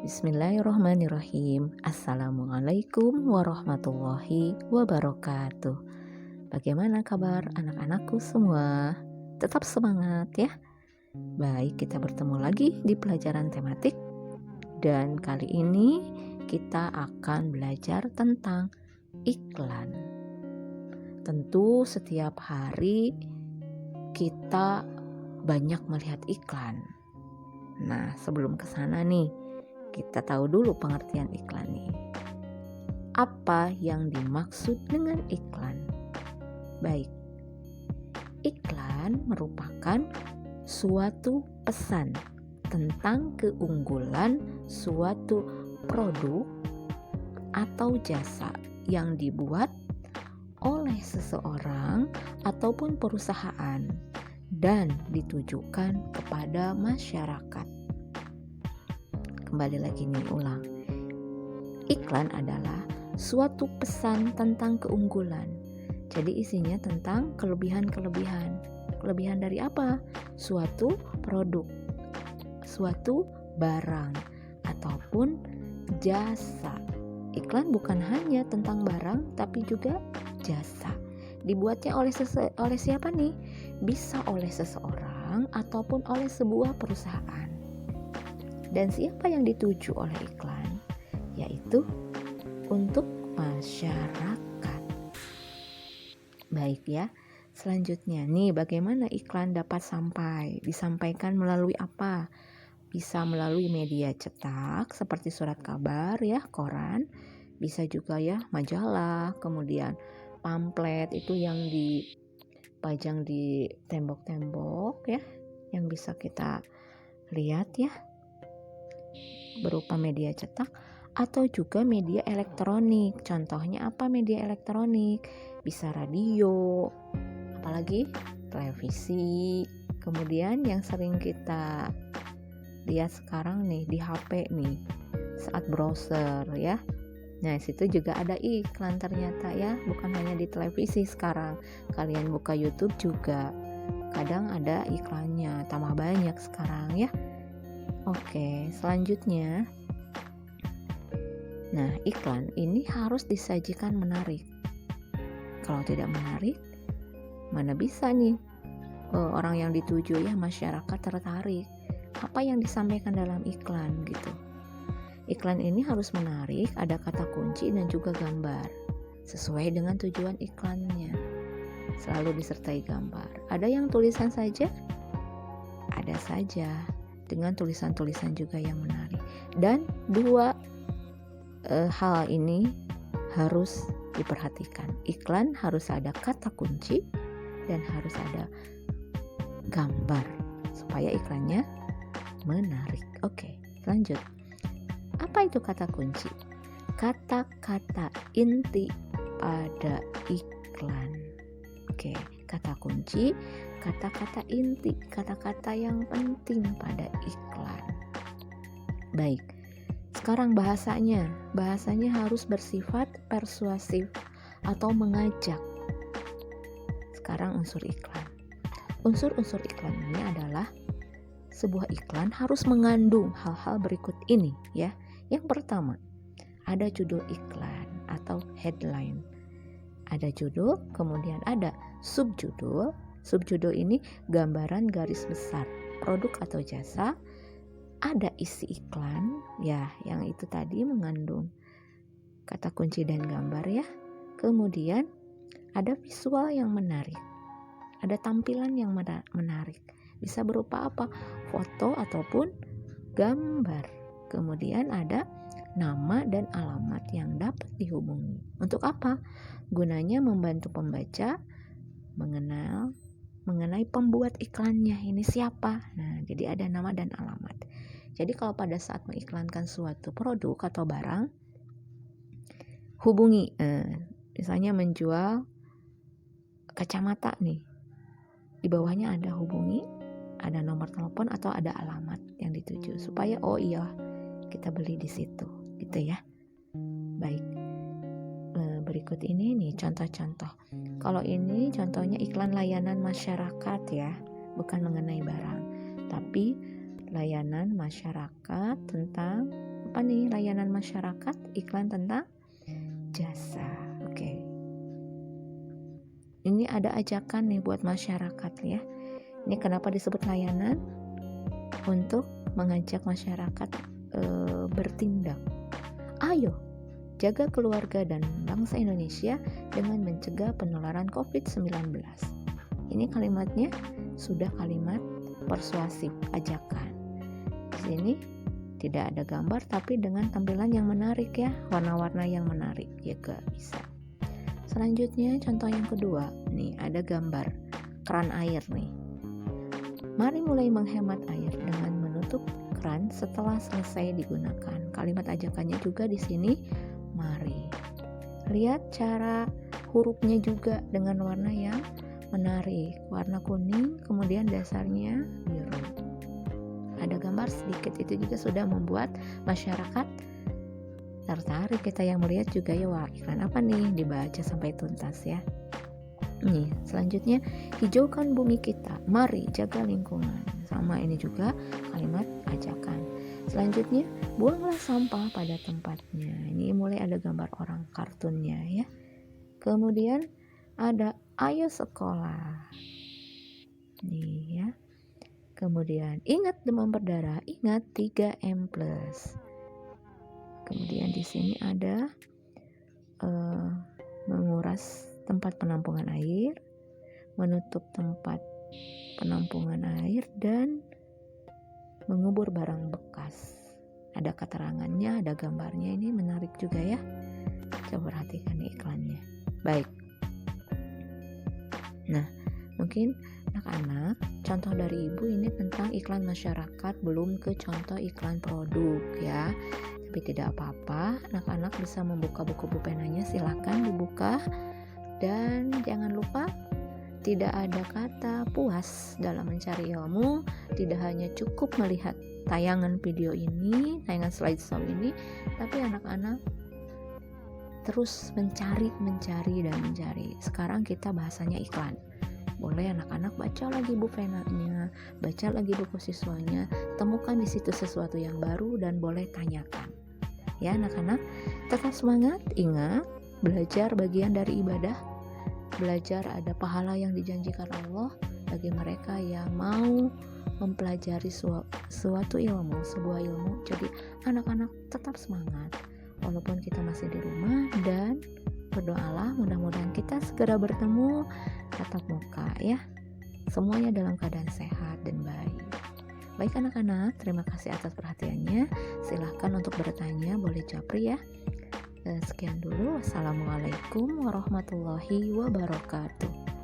Bismillahirrahmanirrahim. Assalamualaikum warahmatullahi wabarakatuh. Bagaimana kabar anak-anakku semua? Tetap semangat ya. Baik, kita bertemu lagi di pelajaran tematik. Dan kali ini kita akan belajar tentang iklan. Tentu setiap hari kita banyak melihat iklan. Nah, sebelum ke sana nih, kita tahu dulu pengertian iklan nih. Apa yang dimaksud dengan iklan? Baik, iklan merupakan suatu pesan tentang keunggulan suatu produk atau jasa yang dibuat oleh seseorang ataupun perusahaan dan ditujukan kepada masyarakat. Kembali lagi nih, ulang. Iklan adalah suatu pesan tentang keunggulan. Jadi isinya tentang kelebihan-kelebihan. Kelebihan dari apa? Suatu produk, suatu barang, ataupun jasa. Iklan bukan hanya tentang barang, tapi juga jasa. Dibuatnya oleh siapa nih? Bisa oleh seseorang ataupun oleh sebuah perusahaan. Dan siapa yang dituju oleh iklan? Yaitu untuk masyarakat. Baik ya, selanjutnya nih, bagaimana iklan dapat disampaikan melalui apa? Bisa melalui media cetak seperti surat kabar ya, koran. Bisa juga ya majalah, kemudian pamflet itu yang dipajang di tembok-tembok ya, yang bisa kita lihat ya, berupa media cetak atau juga media elektronik. Contohnya apa media elektronik? Bisa radio, apalagi televisi. Kemudian yang sering kita lihat sekarang nih di HP nih saat browser ya. Nah, situ juga ada iklan ternyata ya, bukan hanya di televisi sekarang. Kalian buka YouTube juga kadang ada iklannya, tambah banyak sekarang ya. Oke, selanjutnya. Nah, iklan ini harus disajikan menarik. Kalau tidak menarik, mana bisa nih orang yang dituju ya, masyarakat tertarik. Apa yang disampaikan dalam iklan gitu. Iklan ini harus menarik, ada kata kunci dan juga gambar. Sesuai dengan tujuan iklannya. Selalu disertai gambar. Ada yang tulisan saja? Ada saja. Dengan tulisan-tulisan juga yang menarik. Dan dua hal ini harus diperhatikan. Iklan harus ada kata kunci dan harus ada gambar supaya iklannya menarik. Oke, lanjut. Apa itu kata kunci? Kata-kata inti pada iklan. Oke, kata kunci, kata-kata inti, kata-kata yang penting pada iklan. Baik, sekarang bahasanya harus bersifat persuasif atau mengajak. Sekarang unsur iklan. Unsur-unsur iklan ini adalah sebuah iklan harus mengandung hal-hal berikut ini ya. Yang pertama, ada judul iklan atau headline. Ada judul, kemudian ada subjudul. Subjudul ini gambaran garis besar produk atau jasa. Ada isi iklan ya, yang itu tadi mengandung kata kunci dan gambar ya. Kemudian ada visual yang menarik. Ada tampilan yang menarik. Bisa berupa apa? Foto ataupun gambar. Kemudian ada nama dan alamat yang dapat dihubungi. Untuk apa? Gunanya membantu pembaca mengenal mengenai pembuat iklannya, ini siapa. Nah, jadi ada nama dan alamat. Jadi kalau pada saat mengiklankan suatu produk atau barang, hubungi, misalnya menjual kacamata nih, di bawahnya ada hubungi, ada nomor telepon atau ada alamat yang dituju supaya oh iya kita beli di situ gitu ya. Baik, berikut ini nih contoh-contoh. Kalau ini contohnya iklan layanan masyarakat ya, bukan mengenai barang, tapi layanan masyarakat tentang apa nih? Layanan masyarakat, iklan tentang jasa. Oke. Ini ada ajakan nih buat masyarakat ya. Ini kenapa disebut layanan? Untuk mengajak masyarakat bertindak. Ayo, jaga keluarga dan bangsa Indonesia dengan mencegah penularan COVID-19. Ini kalimatnya sudah kalimat persuasif, ajakan. Di sini tidak ada gambar tapi dengan tampilan yang menarik ya, warna-warna yang menarik juga bisa. Selanjutnya contoh yang kedua, nih ada gambar keran air nih. Mari mulai menghemat air dengan menutup keran setelah selesai digunakan. Kalimat ajakannya juga di sini, mari. Lihat cara hurufnya juga dengan warna yang menarik, warna kuning, kemudian dasarnya biru. Ada gambar sedikit, itu juga sudah membuat masyarakat tertarik. Kita yang melihat juga ya, wah iklan apa nih, dibaca sampai tuntas ya. Nih selanjutnya, hijaukan bumi kita, mari jaga lingkungan. Sama, ini juga kalimat ajakan. Selanjutnya, buanglah sampah pada tempatnya. Ini mulai ada gambar orang kartunnya ya. Kemudian ada ayo sekolah. Nih ya. Kemudian ingat demam berdarah, ingat 3M+. Kemudian di sini ada menguras tempat penampungan air, menutup tempat penampungan air, dan mengubur barang bekas. Ada keterangannya, ada gambarnya, ini menarik juga ya. Coba perhatikan iklannya. Baik. Nah, mungkin anak-anak, contoh dari ibu ini tentang iklan masyarakat, belum ke contoh iklan produk ya. Tapi tidak apa-apa, anak-anak bisa membuka buku penanya, silahkan dibuka. Dan jangan lupa, tidak ada kata puas dalam mencari ilmu. Tidak hanya cukup melihat tayangan video ini, tayangan slideshow ini, tapi anak-anak terus mencari dan mencari. Sekarang kita bahasanya iklan. Boleh anak-anak baca lagi buku penanya, baca lagi buku siswanya, temukan di situ sesuatu yang baru dan boleh tanyakan. Ya anak-anak, tetap semangat, ingat, belajar bagian dari ibadah. Belajar ada pahala yang dijanjikan Allah bagi mereka yang mau mempelajari suatu ilmu, sebuah ilmu. Jadi anak-anak tetap semangat walaupun kita masih di rumah, dan berdoalah mudah-mudahan kita segera bertemu tatap muka ya. Semuanya dalam keadaan sehat dan baik. Baik anak-anak, terima kasih atas perhatiannya. Silahkan untuk bertanya, boleh japri ya. Sekian dulu. Wassalamualaikum warahmatullahi wabarakatuh.